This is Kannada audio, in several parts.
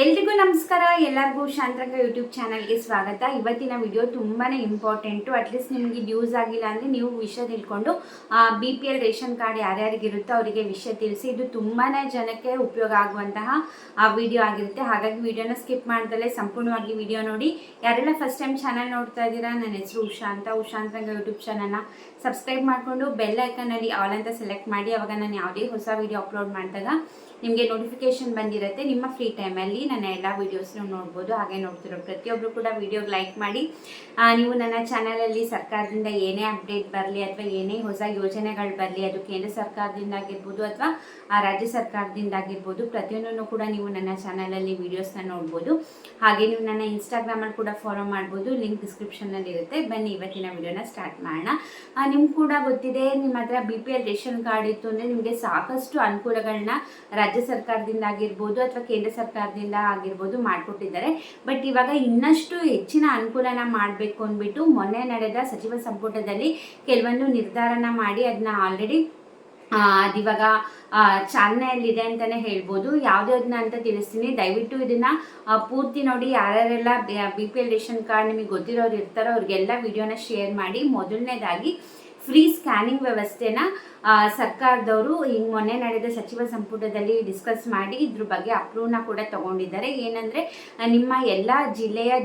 ಎಲ್ರಿಗೂ ನಮಸ್ಕಾರ. ಎಲ್ಲರಿಗೂ ಶಾಂತರಂಗ ಯೂಟ್ಯೂಬ್ ಚಾನಲ್ಗೆ ಸ್ವಾಗತ. ಇವತ್ತಿನ ವಿಡಿಯೋ ತುಂಬಾ ಇಂಪಾರ್ಟೆಂಟು. ಅಟ್ಲೀಸ್ಟ್ ನಿಮಗೆ ಯೂಸ್ ಆಗಿಲ್ಲ ಅಂದರೆ ನೀವು ವಿಷಯ ತಿಳ್ಕೊಂಡು BPL ರೇಷನ್ ಕಾರ್ಡ್ ಯಾರ್ಯಾರಿಗಿರುತ್ತೋ ಅವರಿಗೆ ವಿಷಯ ತಿಳಿಸಿ. ಇದು ತುಂಬಾ ಜನಕ್ಕೆ ಉಪಯೋಗ ಆಗುವಂತಹ ವಿಡಿಯೋ ಆಗಿರುತ್ತೆ. ಹಾಗಾಗಿ ವಿಡಿಯೋನ ಸ್ಕಿಪ್ ಮಾಡ್ದಲೇ ಸಂಪೂರ್ಣವಾಗಿ ವಿಡಿಯೋ ನೋಡಿ. ಯಾರೆಲ್ಲ ಫಸ್ಟ್ ಟೈಮ್ ಚಾನಲ್ ನೋಡ್ತಾ ಇದ್ದೀರಾ, ನನ್ನ ಹೆಸರು ಉಷಾಂತರಂಗ ಯೂಟ್ಯೂಬ್ ಚಾನಲ್ನ ಸಬ್ಸ್ಕ್ರೈಬ್ ಮಾಡಿಕೊಂಡು ಬೆಲ್ ಐಕನಲ್ಲಿ ಆಲ್ ಅಂತ ಸೆಲೆಕ್ಟ್ ಮಾಡಿ. ಅವಾಗ ನಾನು ಯಾವುದೇ ಹೊಸ ವಿಡಿಯೋ ಅಪ್ಲೋಡ್ ಮಾಡಿದಾಗ ನಿಮಗೆ ನೋಟಿಫಿಕೇಶನ್ ಬಂದಿರುತ್ತೆ. ನಿಮ್ಮ ಫ್ರೀ ಟೈಮಲ್ಲಿ ನನ್ನ ಎಲ್ಲ ವೀಡಿಯೋಸ್ನ ನೋಡ್ಬೋದು. ಹಾಗೆ ನೋಡ್ತಿರೋ ಪ್ರತಿಯೊಬ್ಬರು ಕೂಡ ವಿಡಿಯೋಗೆ ಲೈಕ್ ಮಾಡಿ. ನೀವು ನನ್ನ ಚಾನಲಲ್ಲಿ ಸರ್ಕಾರದಿಂದ ಏನೇ ಅಪ್ಡೇಟ್ ಬರಲಿ ಅಥವಾ ಏನೇ ಹೊಸ ಯೋಜನೆಗಳು ಬರಲಿ, ಅದು ಕೇಂದ್ರ ಸರ್ಕಾರದಿಂದ ಆಗಿರ್ಬೋದು ಅಥವಾ ರಾಜ್ಯ ಸರ್ಕಾರದಿಂದ ಆಗಿರ್ಬೋದು, ಪ್ರತಿಯೊಂದನ್ನು ಕೂಡ ನೀವು ನನ್ನ ಚಾನಲಲ್ಲಿ ವೀಡಿಯೋಸ್ನ ನೋಡ್ಬೋದು. ಹಾಗೆ ನೀವು ನನ್ನ ಇನ್ಸ್ಟಾಗ್ರಾಮಲ್ಲಿ ಕೂಡ ಫಾಲೋ ಮಾಡ್ಬೋದು. ಲಿಂಕ್ ಡಿಸ್ಕ್ರಿಪ್ಷನಲ್ಲಿ ಇರುತ್ತೆ. ಬನ್ನಿ ಇವತ್ತಿನ ವಿಡಿಯೋನ ಸ್ಟಾರ್ಟ್ ಮಾಡೋಣ. ನಿಮ್ಗೆ ಕೂಡ ಗೊತ್ತಿದೆ, ನಿಮ್ಮ ಹತ್ರ BPL ರೇಷನ್ ಕಾರ್ಡ್ ಇತ್ತು ಅಂದರೆ ನಿಮಗೆ ಸಾಕಷ್ಟು ಅನುಕೂಲಗಳನ್ನ ರಾಜ್ಯ ಸರ್ಕಾರದಿಂದ ಆಗಿರ್ಬೋದು ಅಥವಾ ಕೇಂದ್ರ ಸರ್ಕಾರದಿಂದ ಆಗಿರ್ಬೋದು ಮಾಡಿಕೊಟ್ಟಿದ್ದಾರೆ. ಬಟ್ ಇವಾಗ ಇನ್ನಷ್ಟು ಹೆಚ್ಚಿನ ಅನುಕೂಲನ ಮಾಡಬೇಕು ಅಂದ್ಬಿಟ್ಟು ಮೊನ್ನೆ ನಡೆದ ಸಚಿವ ಸಂಪುಟದಲ್ಲಿ ಕೆಲವೊಂದು ನಿರ್ಧಾರನ ಮಾಡಿ ಅದನ್ನ ಆಲ್ರೆಡಿ ಅದಿವಾಗ ಚಾಲನೆಯಲ್ಲಿದೆ ಅಂತಲೇ ಹೇಳ್ಬೋದು. ಯಾವುದನ್ನ ಅಂತ ತಿಳಿಸ್ತೀನಿ, ದಯವಿಟ್ಟು ಇದನ್ನು ಪೂರ್ತಿ ನೋಡಿ. ಯಾರ್ಯಾರೆಲ್ಲ BPL ರೇಷನ್ ಕಾರ್ಡ್ ನಿಮಗೆ ಗೊತ್ತಿರೋರು ಇರ್ತಾರೋ ಅವ್ರಿಗೆಲ್ಲ ವಿಡಿಯೋನ ಶೇರ್ ಮಾಡಿ. ಮೊದಲನೇದಾಗಿ ಫ್ರೀ ಸ್ಕ್ಯಾನಿಂಗ್ ವ್ಯವಸ್ಥೆನ ಸರ್ಕಾರದವರು ಹಿಂಗೆ ಮೊನ್ನೆ ನಡೆದ ಸಚಿವ ಸಂಪುಟದಲ್ಲಿ ಡಿಸ್ಕಸ್ ಮಾಡಿ ಇದ್ರ ಬಗ್ಗೆ ಅಪ್ರೂವ್ನ ಕೂಡ ತಗೊಂಡಿದ್ದಾರೆ. ಏನಂದರೆ ನಿಮ್ಮ ಎಲ್ಲ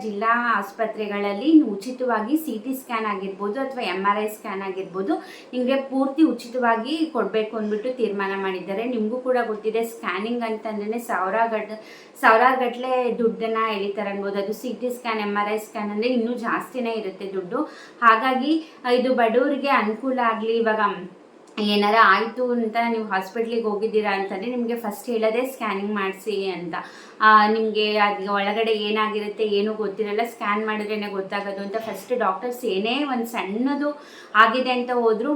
ಜಿಲ್ಲಾ ಆಸ್ಪತ್ರೆಗಳಲ್ಲಿ ಉಚಿತವಾಗಿ CT ಸ್ಕ್ಯಾನ್ ಆಗಿರ್ಬೋದು ಅಥವಾ MRI ಸ್ಕ್ಯಾನ್ ಆಗಿರ್ಬೋದು ನಿಮಗೆ ಪೂರ್ತಿ ಉಚಿತವಾಗಿ ಕೊಡಬೇಕು ಅಂದ್ಬಿಟ್ಟು ತೀರ್ಮಾನ ಮಾಡಿದ್ದಾರೆ. ನಿಮಗೂ ಕೂಡ ಗೊತ್ತಿದೆ, ಸ್ಕ್ಯಾನಿಂಗ್ ಅಂತಂದ್ರೆ ಸಾವಿರಾರು ಗಟ್ಟಲೆ ದುಡ್ಡನ್ನು ಎಳಿತಾರೆ ಅನ್ಬೋದು. ಅದು CT ಸ್ಕ್ಯಾನ್ MRI ಸ್ಕ್ಯಾನ್ ಅಂದರೆ ಇನ್ನೂ ಜಾಸ್ತಿನೇ ಇರುತ್ತೆ ದುಡ್ಡು. ಹಾಗಾಗಿ ಇದು ಬಡವರಿಗೆ ಅನುಕೂಲ ಆಗಲಿ. ಇವಾಗ ಏನಾರ ಆಯಿತು ಅಂತ ನೀವು ಹಾಸ್ಪಿಟ್ಲಿಗೆ ಹೋಗಿದ್ದೀರಾ ಅಂತಂದರೆ ನಿಮಗೆ ಫಸ್ಟ್ ಹೇಳೋದೇ ಸ್ಕ್ಯಾನಿಂಗ್ ಮಾಡಿಸಿ ಅಂತ. ನಿಮಗೆ ಅದು ಒಳಗಡೆ ಏನಾಗಿರುತ್ತೆ ಏನೂ ಗೊತ್ತಿರಲ್ಲ, ಸ್ಕ್ಯಾನ್ ಮಾಡಿದ್ರೇ ಗೊತ್ತಾಗೋದು ಅಂತ ಫಸ್ಟ್ ಡಾಕ್ಟರ್ಸ್ ಏನೇ ಒಂದು ಸಣ್ಣದು ಆಗಿದೆ ಅಂತ ಹೋದರೂ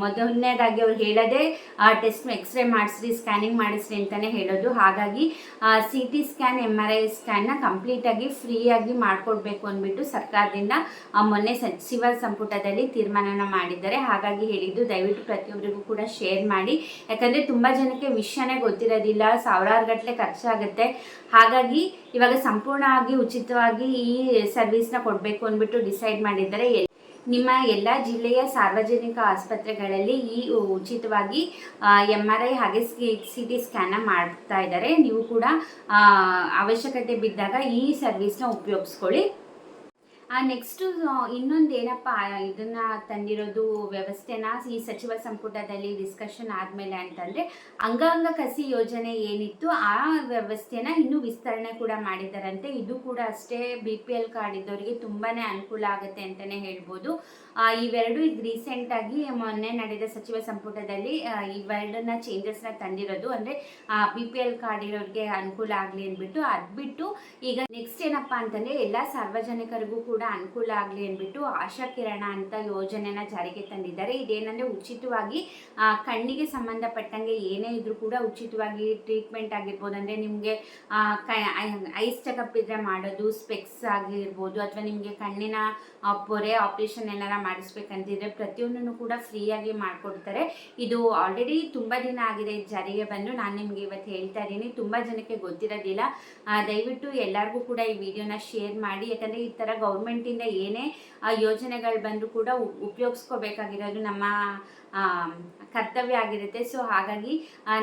ಮೊದಲನೇದಾಗಿ ಅವ್ರು ಹೇಳೋದೇ ಟೆಸ್ಟ್ ಎಕ್ಸ್ರೇ ಮಾಡಿಸ್ರಿ, ಸ್ಕ್ಯಾನಿಂಗ್ ಮಾಡಿಸ್ರಿ ಅಂತಲೇ ಹೇಳೋದು. ಹಾಗಾಗಿ CT ಸ್ಕ್ಯಾನ್ MRI ಸ್ಕ್ಯಾನ್ನ ಕಂಪ್ಲೀಟಾಗಿ ಫ್ರೀಯಾಗಿ ಮಾಡಿಕೊಡ್ಬೇಕು ಅಂದ್ಬಿಟ್ಟು ಸರ್ಕಾರದಿಂದ ಮೊನ್ನೆ ಸಚಿವ ಸಂಪುಟದಲ್ಲಿ ತೀರ್ಮಾನನ ಮಾಡಿದ್ದಾರೆ. ಹಾಗಾಗಿ ಹೇಳಿದ್ದು ದಯವಿಟ್ಟು ಪ್ರತಿಯೊಬ್ಬರಿಗೂ ಕೂಡ ಶೇರ್ ಮಾಡಿ. ಯಾಕಂದರೆ ತುಂಬ ಜನಕ್ಕೆ ವಿಷಯನೇ ಗೊತ್ತಿರೋದಿಲ್ಲ, ಸಾವಿರಾರು ಗಟ್ಟಲೆ ಖರ್ಚಾಗುತ್ತೆ. ಹಾಗಾಗಿ ಇವಾಗ ಸಂಪೂರ್ಣವಾಗಿ ಉಚಿತವಾಗಿ ಈ ಸರ್ವಿಸ್ನ ಕೊಡಬೇಕು ಅಂದ್ಬಿಟ್ಟು ಡಿಸೈಡ್ ಮಾಡಿದ್ದಾರೆ. ನಿಮ್ಮ ಎಲ್ಲ ಜಿಲ್ಲೆಯ ಸಾರ್ವಜನಿಕ ಆಸ್ಪತ್ರೆಗಳಲ್ಲಿ ಈ ಉಚಿತವಾಗಿ MRI ಹಾಗೆ CT ಸ್ಕ್ಯಾನ್ನ ಮಾಡ್ತಾ ಇದ್ದಾರೆ. ನೀವು ಕೂಡ ಅವಶ್ಯಕತೆ ಬಿದ್ದಾಗ ಈ ಸರ್ವಿಸ್ನ ಉಪಯೋಗಿಸ್ಕೊಳ್ಳಿ. ನೆಕ್ಸ್ಟು ಇನ್ನೊಂದು ಏನಪ್ಪ ಇದನ್ನು ತಂದಿರೋದು ವ್ಯವಸ್ಥೆನ ಈ ಸಚಿವ ಸಂಪುಟದಲ್ಲಿ ಡಿಸ್ಕಷನ್ ಆದಮೇಲೆ ಅಂತಂದರೆ ಅಂಗಾಂಗ ಕಸಿ ಯೋಜನೆ ಏನಿತ್ತು ಆ ವ್ಯವಸ್ಥೆನ ಇನ್ನೂ ವಿಸ್ತರಣೆ ಕೂಡ ಮಾಡಿದ್ದಾರಂತೆ. ಇದು ಕೂಡ ಅಷ್ಟೇ BPL ಕಾರ್ಡ್ ಇದ್ದವರಿಗೆ ತುಂಬಾ ಅನುಕೂಲ ಆಗುತ್ತೆ ಅಂತಲೇ ಹೇಳ್ಬೋದು. ಇವೆರಡು ಈಗ ರೀಸೆಂಟಾಗಿ ಮೊನ್ನೆ ನಡೆದ ಸಚಿವ ಸಂಪುಟದಲ್ಲಿ ಇವೆರಡನ್ನ ಚೇಂಜಸ್ನ ತಂದಿರೋದು. ಅಂದರೆ BPL ಕಾರ್ಡ್ ಇರೋರಿಗೆ ಅನುಕೂಲ ಆಗಲಿ ಅಂದ್ಬಿಟ್ಟು. ಅದ್ಬಿಟ್ಟು ಈಗ ನೆಕ್ಸ್ಟ್ ಏನಪ್ಪ ಅಂತಂದರೆ ಎಲ್ಲ ಸಾರ್ವಜನಿಕರಿಗೂ ಕೂಡ ಅನುಕೂಲ ಆಗಲಿ ಅಂದ್ಬಿಟ್ಟು ಆಶಾ ಕಿರಣ ಅಂತ ಯೋಜನೆನ ಜಾರಿಗೆ ತಂದಿದ್ದಾರೆ. ಇದೇನಂದರೆ ಉಚಿತವಾಗಿ ಕಣ್ಣಿಗೆ ಸಂಬಂಧಪಟ್ಟಂಗೆ ಏನೇ ಇದ್ರೂ ಕೂಡ ಉಚಿತವಾಗಿ ಟ್ರೀಟ್ಮೆಂಟ್ ಆಗಿರ್ಬೋದು. ಅಂದರೆ ನಿಮಗೆ ಐಸ್ ಚೆಕಪ್ ಇದ್ದರೆ ಮಾಡೋದು, ಸ್ಪೆಕ್ಸ್ ಆಗಿರ್ಬೋದು ಅಥವಾ ನಿಮಗೆ ಕಣ್ಣಿನ ಪೊರೆ ಆಪ್ರೇಷನ್ ಏನಾರ ಮಾಡಿಸ್ಬೇಕಂತಿದ್ರೆ ಪ್ರತಿಯೊಂದನ್ನು ಕೂಡ ಫ್ರೀಯಾಗಿ ಮಾಡಿಕೊಡ್ತಾರೆ. ಇದು ಆಲ್ರೆಡಿ ತುಂಬ ದಿನ ಆಗಿದೆ ಜಾರಿಗೆ ಬಂದು. ನಾನು ನಿಮಗೆ ಇವತ್ತು ಹೇಳ್ತಾ ಇದ್ದೀನಿ, ತುಂಬ ಜನಕ್ಕೆ ಗೊತ್ತಿರೋದಿಲ್ಲ. ದಯವಿಟ್ಟು ಎಲ್ಲರಿಗೂ ಕೂಡ ಈ ವಿಡಿಯೋನ ಶೇರ್ ಮಾಡಿ. ಯಾಕಂದರೆ ಈ ಥರ ಗೌರ್ಮೆಂಟಿಂದ ಏನೇ ಯೋಜನೆಗಳು ಬಂದರೂ ಕೂಡ ಉಪಯೋಗಿಸ್ಕೋಬೇಕಾಗಿರೋದು ನಮ್ಮ ಕರ್ತವ್ಯ ಆಗಿರುತ್ತೆ. ಸೊ ಹಾಗಾಗಿ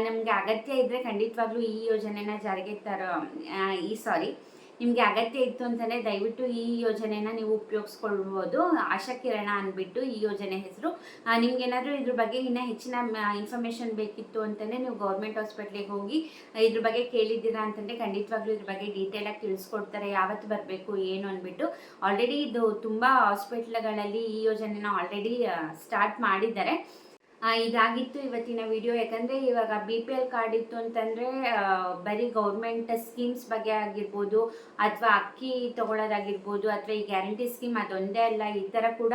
ನಮಗೆ ಅಗತ್ಯ ಇದ್ದರೆ ಖಂಡಿತವಾಗ್ಲೂ ಈ ಯೋಜನೆನ ಜಾರಿಗೆ ನಿಮಗೆ ಅಗತ್ಯ ಇತ್ತು ಅಂತಲೇ ದಯವಿಟ್ಟು ಈ ಯೋಜನೆನ ನೀವು ಉಪಯೋಗಿಸ್ಕೊಳ್ಬೋದು. ಆಶಾ ಕಿರಣ ಅಂದ್ಬಿಟ್ಟು ಈ ಯೋಜನೆ ಹೆಸರು. ನಿಮ್ಗೇನಾದರೂ ಇದ್ರ ಬಗ್ಗೆ ಇನ್ನೂ ಹೆಚ್ಚಿನ ಇನ್ಫಾರ್ಮೇಷನ್ ಬೇಕಿತ್ತು ಅಂತಲೇ ನೀವು ಗೌರ್ಮೆಂಟ್ ಹಾಸ್ಪಿಟ್ಲಿಗೆ ಹೋಗಿ ಇದ್ರ ಬಗ್ಗೆ ಕೇಳಿದ್ದೀರಾ ಅಂತಂದರೆ ಖಂಡಿತವಾಗ್ಲೂ ಇದ್ರ ಬಗ್ಗೆ ಡೀಟೇಲಾಗಿ ತಿಳಿಸ್ಕೊಡ್ತಾರೆ, ಯಾವತ್ತು ಬರಬೇಕು ಏನು ಅಂದ್ಬಿಟ್ಟು. ಆಲ್ರೆಡಿ ಇದು ತುಂಬ ಹಾಸ್ಪಿಟ್ಲ್ಗಳಲ್ಲಿ ಈ ಯೋಜನೆನ ಆಲ್ರೆಡಿ ಸ್ಟಾರ್ಟ್ ಮಾಡಿದ್ದಾರೆ. ಇದಾಗಿತ್ತು ಇವತ್ತಿನ ವಿಡಿಯೋ. ಯಾಕಂದರೆ ಇವಾಗ BPL ಕಾರ್ಡ್ ಇತ್ತು ಅಂತಂದರೆ ಬರೀ ಗೌರ್ಮೆಂಟ್ ಸ್ಕೀಮ್ಸ್ ಬಗ್ಗೆ ಆಗಿರ್ಬೋದು ಅಥವಾ ಅಕ್ಕಿ ತೊಗೊಳೋದಾಗಿರ್ಬೋದು ಅಥವಾ ಈ ಗ್ಯಾರಂಟಿ ಸ್ಕೀಮ್ ಅದೊಂದೇ ಅಲ್ಲ, ಈ ಥರ ಕೂಡ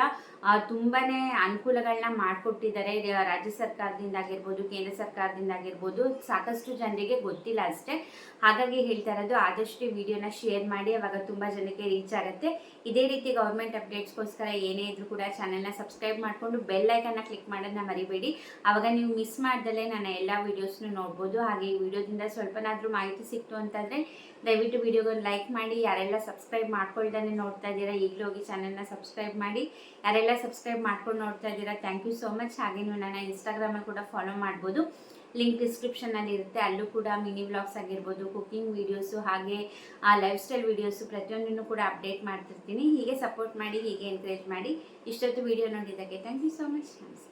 ತುಂಬಾ ಅನುಕೂಲಗಳನ್ನ ಮಾಡಿಕೊಟ್ಟಿದ್ದಾರೆ ರಾಜ್ಯ ಸರ್ಕಾರದಿಂದ ಆಗಿರ್ಬೋದು ಕೇಂದ್ರ ಸರ್ಕಾರದಿಂದ ಆಗಿರ್ಬೋದು. ಸಾಕಷ್ಟು ಜನರಿಗೆ ಗೊತ್ತಿಲ್ಲ ಅಷ್ಟೇ. ಹಾಗಾಗಿ ಹೇಳ್ತಾ ಇರೋದು ಆದಷ್ಟು ವಿಡಿಯೋನ ಶೇರ್ ಮಾಡಿ, ಅವಾಗ ತುಂಬ ಜನಕ್ಕೆ ರೀಚ್ ಆಗುತ್ತೆ. ಇದೇ ರೀತಿ ಗೌರ್ಮೆಂಟ್ ಅಪ್ಡೇಟ್ಸ್ಗೋಸ್ಕರ ಏನೇ ಇದ್ರೂ ಕೂಡ ಚಾನಲ್ನ ಸಬ್ಸ್ಕ್ರೈಬ್ ಮಾಡಿಕೊಂಡು ಬೆಲ್ ಐಕನ್ನ ಕ್ಲಿಕ್ ಮಾಡೋದನ್ನ ಮರಿಬೇಡಿ. ಮರಿಬೇಡಿ. ಆವಾಗ ನೀವು ಮಿಸ್ ಮಾಡ್ದಲೇ ನನ್ನ ಎಲ್ಲ ವೀಡಿಯೋಸ್ನು ನೋಡ್ಬೋದು. ಹಾಗೆ ಈ ವಿಡಿಯೋದಿಂದ ಸ್ವಲ್ಪನಾದರೂ ಮಾಹಿತಿ ಸಿಕ್ತು ಅಂತಂದರೆ ದಯವಿಟ್ಟು ವಿಡಿಯೋಗೊಂದು ಲೈಕ್ ಮಾಡಿ. ಯಾರೆಲ್ಲ ಸಬ್ಸ್ಕ್ರೈಬ್ ಮಾಡ್ಕೊಳ್ದೇ ನೋಡ್ತಾ ಇದ್ದೀರಾ ಈಗಲೂ ಹೋಗಿ ಚಾನಲ್ನ ಸಬ್ಸ್ಕ್ರೈಬ್ ಮಾಡಿ. ಯಾರೆಲ್ಲ ಸಬ್ಸ್ಕ್ರೈಬ್ ಮಾಡ್ಕೊಂಡು ನೋಡ್ತಾ ಇದ್ದೀರಾ ಥ್ಯಾಂಕ್ ಯು ಸೋ ಮಚ್. ಹಾಗೆ ನೀವು ನನ್ನ ಇನ್ಸ್ಟಾಗ್ರಾಮಲ್ಲಿ ಕೂಡ ಫಾಲೋ ಮಾಡ್ಬೋದು, ಲಿಂಕ್ ಡಿಸ್ಕ್ರಿಪ್ಷನಲ್ಲಿ ಇರುತ್ತೆ. ಅಲ್ಲೂ ಕೂಡ ಮಿನಿ ವ್ಲಾಗ್ಸ್ ಆಗಿರ್ಬೋದು, ಕುಕಿಂಗ್ ವೀಡಿಯೋಸು, ಹಾಗೆ ಲೈಫ್ ಸ್ಟೈಲ್ ವೀಡಿಯೋಸು ಪ್ರತಿಯೊಂದನ್ನು ಕೂಡ ಅಪ್ಡೇಟ್ ಮಾಡ್ತಿರ್ತೀನಿ. ಹೀಗೆ ಸಪೋರ್ಟ್ ಮಾಡಿ, ಹೀಗೆ ಎನ್ಕರೇಜ್ ಮಾಡಿ. ಇಷ್ಟೊತ್ತು ವಿಡಿಯೋ ನೋಡಿದ್ದಕ್ಕೆ ಥ್ಯಾಂಕ್ ಯು ಸೋ ಮಚ್. ನಮಸ್ತೆ.